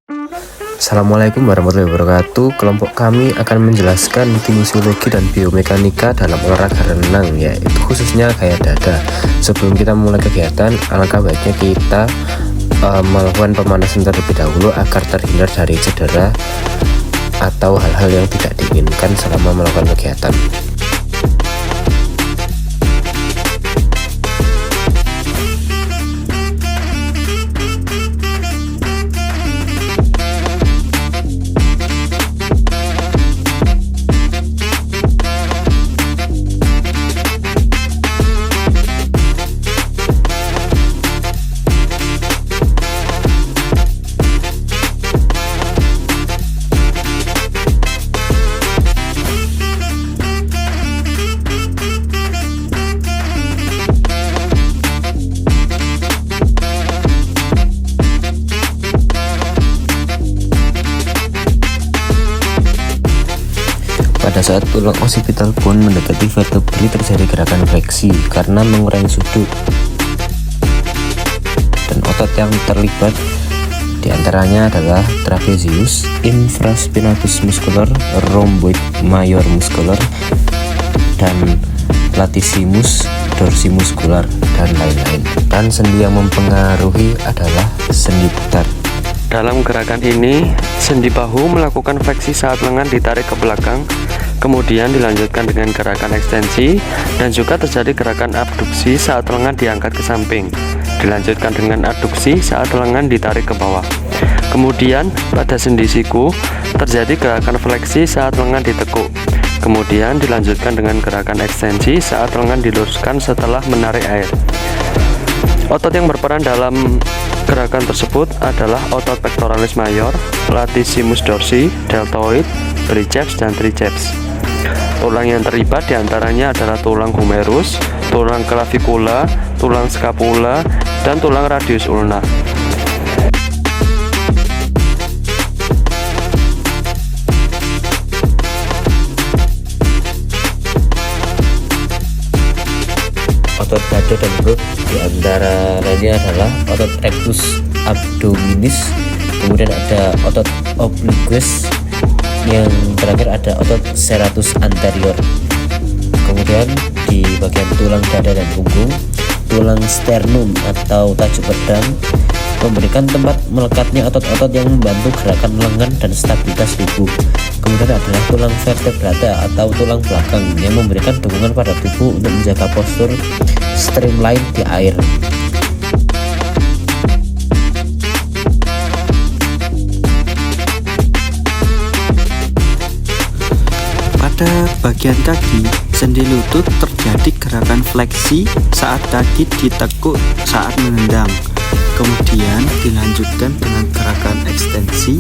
Assalamualaikum warahmatullahi wabarakatuh. Kelompok kami akan menjelaskan kinesiologi dan biomekanika dalam olahraga renang, yaitu khususnya gaya dada. Sebelum kita memulai kegiatan, alangkah baiknya kita melakukan pemanasan terlebih dahulu agar terhindar dari cedera atau hal-hal yang tidak diinginkan selama melakukan kegiatan. Pada saat tulang occipital bone mendekati vertebrae terjadi gerakan fleksi karena mengurangi sudut, dan otot yang terlibat diantaranya adalah trapezius, infraspinatus muscular, rhomboid major muscular, dan latissimus dorsimuscular, dan lain-lain. Dan sendi yang mempengaruhi adalah sendi putar. Dalam gerakan ini, sendi bahu melakukan fleksi saat lengan ditarik ke belakang, kemudian dilanjutkan dengan gerakan ekstensi, dan juga terjadi gerakan abduksi saat lengan diangkat ke samping. Dilanjutkan dengan adduksi saat lengan ditarik ke bawah. Kemudian pada sendi siku terjadi gerakan fleksi saat lengan ditekuk. Kemudian dilanjutkan dengan gerakan ekstensi saat lengan diluruskan setelah menarik air. Otot yang berperan dalam gerakan tersebut adalah otot pectoralis major, latissimus dorsi, deltoid, biceps, dan triceps. Tulang yang terlibat diantaranya adalah tulang humerus, tulang clavicula, tulang scapula, dan tulang radius ulna. Otot dada dan perut diantaranya adalah otot rectus abdominis, kemudian ada otot obliquus, yang terakhir ada otot serratus anterior. Kemudian di bagian tulang dada dan punggung, tulang sternum atau tajuk pedang memberikan tempat melekatnya otot-otot yang membantu gerakan lengan dan stabilitas tubuh. Kemudian adalah tulang vertebrata atau tulang belakang yang memberikan dukungan pada tubuh untuk menjaga postur streamline di air. Pada bagian kaki, sendi lutut terjadi gerakan fleksi saat kaki ditekuk saat menendang. Kemudian dilanjutkan dengan gerakan ekstensi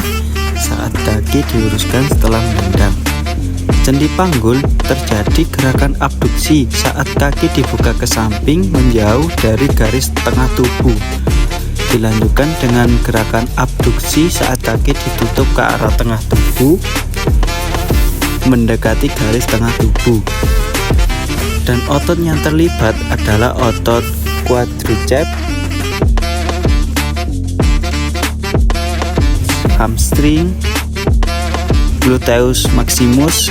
saat kaki diluruskan setelah menendang. Sendi panggul terjadi gerakan abduksi saat kaki dibuka ke samping menjauh dari garis tengah tubuh. Dilanjutkan dengan gerakan abduksi saat kaki ditutup ke arah tengah tubuh mendekati garis tengah tubuh. Dan otot yang terlibat adalah otot quadriceps, hamstring, gluteus maximus,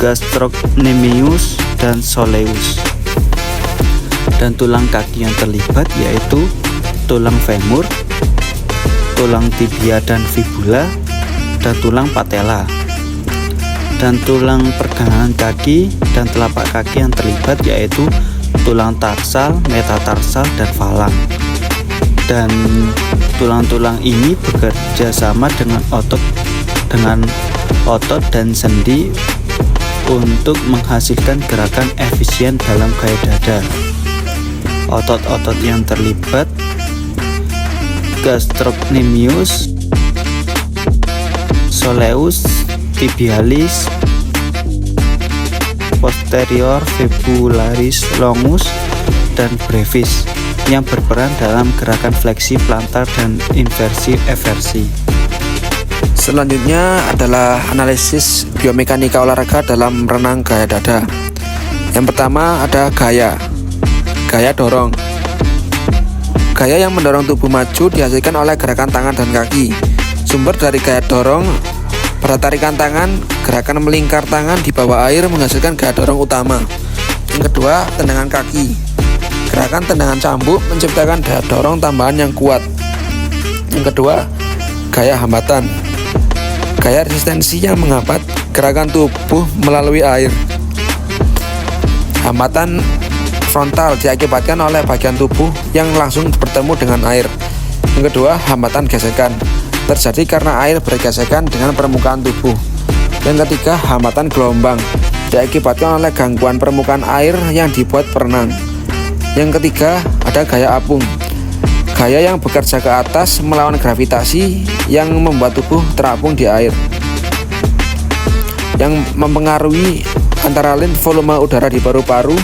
gastrocnemius, dan soleus. Dan tulang kaki yang terlibat yaitu tulang femur, tulang tibia dan fibula, dan tulang patella. Dan tulang pergelangan kaki dan telapak kaki yang terlibat yaitu tulang tarsal, metatarsal, dan falang. Dan tulang-tulang ini bekerja sama dengan otot dan sendi untuk menghasilkan gerakan efisien dalam gaya dada. Otot-otot yang terlibat: gastrocnemius, soleus, tibialis, posterior fibularis longus, dan brevis, yang berperan dalam gerakan fleksi plantar dan inversi eversi. Selanjutnya adalah analisis biomekanika olahraga dalam renang gaya dada. Yang pertama ada gaya dorong. Gaya yang mendorong tubuh maju dihasilkan oleh gerakan tangan dan kaki. Sumber dari gaya dorong pada tarikan tangan, gerakan melingkar tangan di bawah air menghasilkan gaya dorong utama. Yang kedua, tendangan kaki. Gerakan tendangan cambuk menciptakan daya dorong tambahan yang kuat. Yang kedua, gaya hambatan. Gaya resistensi yang menghambat gerakan tubuh melalui air. Hambatan frontal diakibatkan oleh bagian tubuh yang langsung bertemu dengan air. Yang kedua, hambatan gesekan terjadi karena air bergesekan dengan permukaan tubuh. Yang ketiga, hambatan gelombang diakibatkan oleh gangguan permukaan air yang dibuat perenang. Yang ketiga, ada gaya apung. Gaya yang bekerja ke atas melawan gravitasi yang membuat tubuh terapung di air. Yang mempengaruhi antara lain volume udara di paru-paru.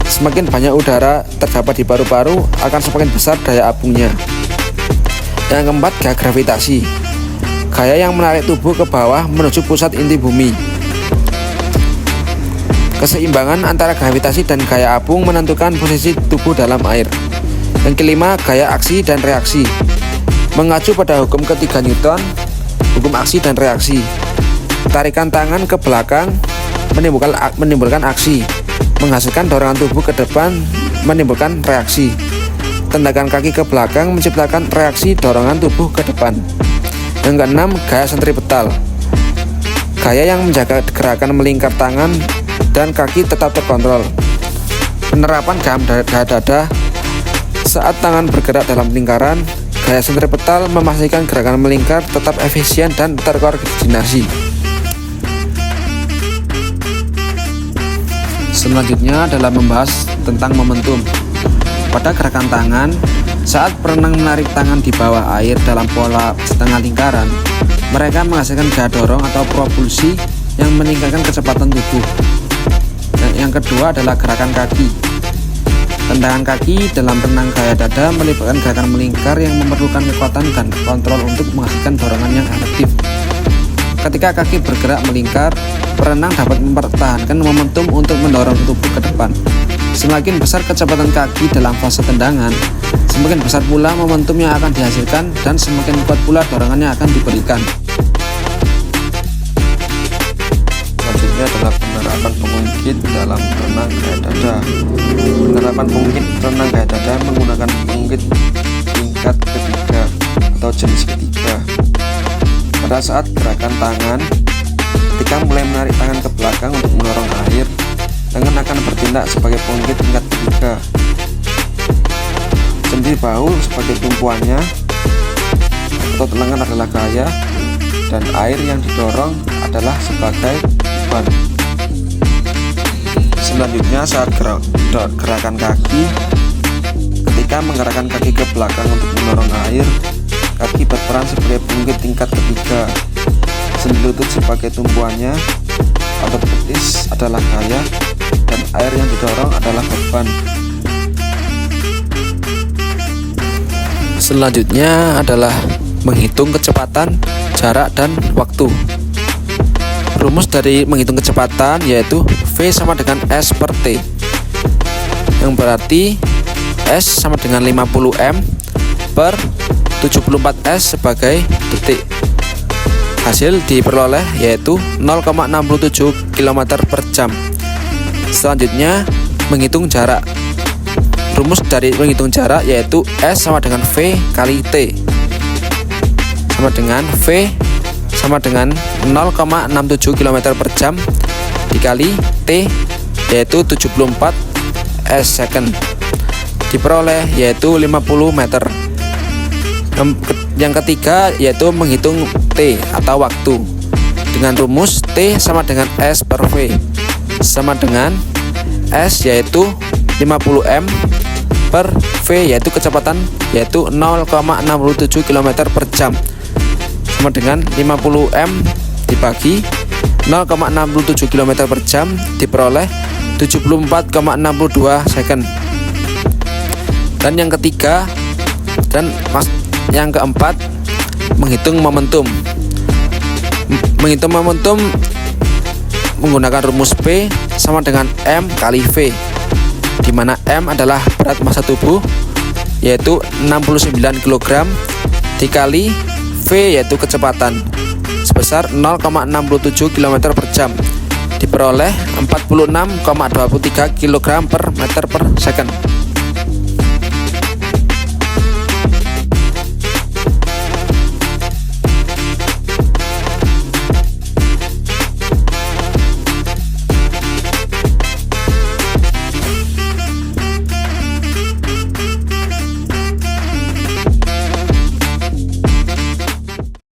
Semakin banyak udara terdapat di paru-paru, akan semakin besar daya apungnya. Yang keempat, gaya gravitasi. Gaya yang menarik tubuh ke bawah menuju pusat inti bumi. Keseimbangan antara gravitasi dan gaya apung menentukan posisi tubuh dalam air. Yang kelima, gaya aksi dan reaksi. Mengacu pada hukum ketiga Newton, hukum aksi dan reaksi. Tarikan tangan ke belakang menimbulkan aksi, menghasilkan dorongan tubuh ke depan menimbulkan reaksi. Tendangan kaki ke belakang menciptakan reaksi dorongan tubuh ke depan. Yang keenam, gaya sentripetal. Gaya yang menjaga gerakan melingkar tangan dan kaki tetap terkontrol. Penerapan gaya dada. Saat tangan bergerak dalam lingkaran, gaya sentripetal memastikan gerakan melingkar tetap efisien dan terkoordinasi. Selanjutnya adalah membahas tentang momentum. Pada gerakan tangan, saat perenang menarik tangan di bawah air dalam pola setengah lingkaran, mereka menghasilkan gaya dorong atau propulsi yang meningkatkan kecepatan tubuh. Yang kedua adalah gerakan kaki. Tendangan kaki dalam renang gaya dada melibatkan gerakan melingkar yang memerlukan kekuatan dan kontrol untuk menghasilkan dorongan yang efektif. Ketika kaki bergerak melingkar, perenang dapat mempertahankan momentum untuk mendorong tubuh ke depan. Semakin besar kecepatan kaki dalam fase tendangan, semakin besar pula momentum yang akan dihasilkan dan semakin kuat pula dorongan yang akan diberikan. Selanjutnya adalah penerapan pengungkit dalam renang gaya dada. Penerapan pengungkit renang gaya dada menggunakan pengungkit tingkat ketiga atau jenis ketiga. Pada saat gerakan tangan, ketika mulai menarik tangan ke belakang untuk mendorong air, tangan akan bertindak sebagai pengungkit tingkat ketiga. Sendi bahu sebagai tumpuannya, otot lengan adalah gaya, dan air yang didorong adalah sebagai beban. Selanjutnya saat gerakan kaki, ketika menggerakkan kaki ke belakang untuk mendorong air, kaki berperan sebagai pengungkit tingkat ketiga. Sendi lutut sebagai tumpuannya, otot betis adalah gaya, dan air yang didorong adalah beban. Selanjutnya adalah menghitung kecepatan, jarak, dan waktu. Rumus dari menghitung kecepatan yaitu V sama dengan S per T, yang berarti S sama dengan 50 M per 74 S sebagai detik. Hasil diperoleh yaitu 0,67 km per jam. Selanjutnya menghitung jarak. Rumus dari menghitung jarak yaitu S sama dengan V kali T, sama dengan V sama dengan 0,67 km per jam dikali T yaitu 74 S second. Diperoleh yaitu 50 meter. Yang ketiga yaitu menghitung T atau waktu dengan rumus T sama dengan S per V, sama dengan S yaitu 50 M per V yaitu kecepatan yaitu 0,67 km per jam, sama dengan 50 M dibagi 0,67 km per jam diperoleh 74,62 second. Dan yang ketiga yang keempat, menghitung momentum. Menghitung momentum menggunakan rumus P sama dengan M kali V, di mana M adalah berat massa tubuh, yaitu 69 kg dikali V yaitu kecepatan sebesar 0,67 km per jam diperoleh 46,23 kg per meter per second.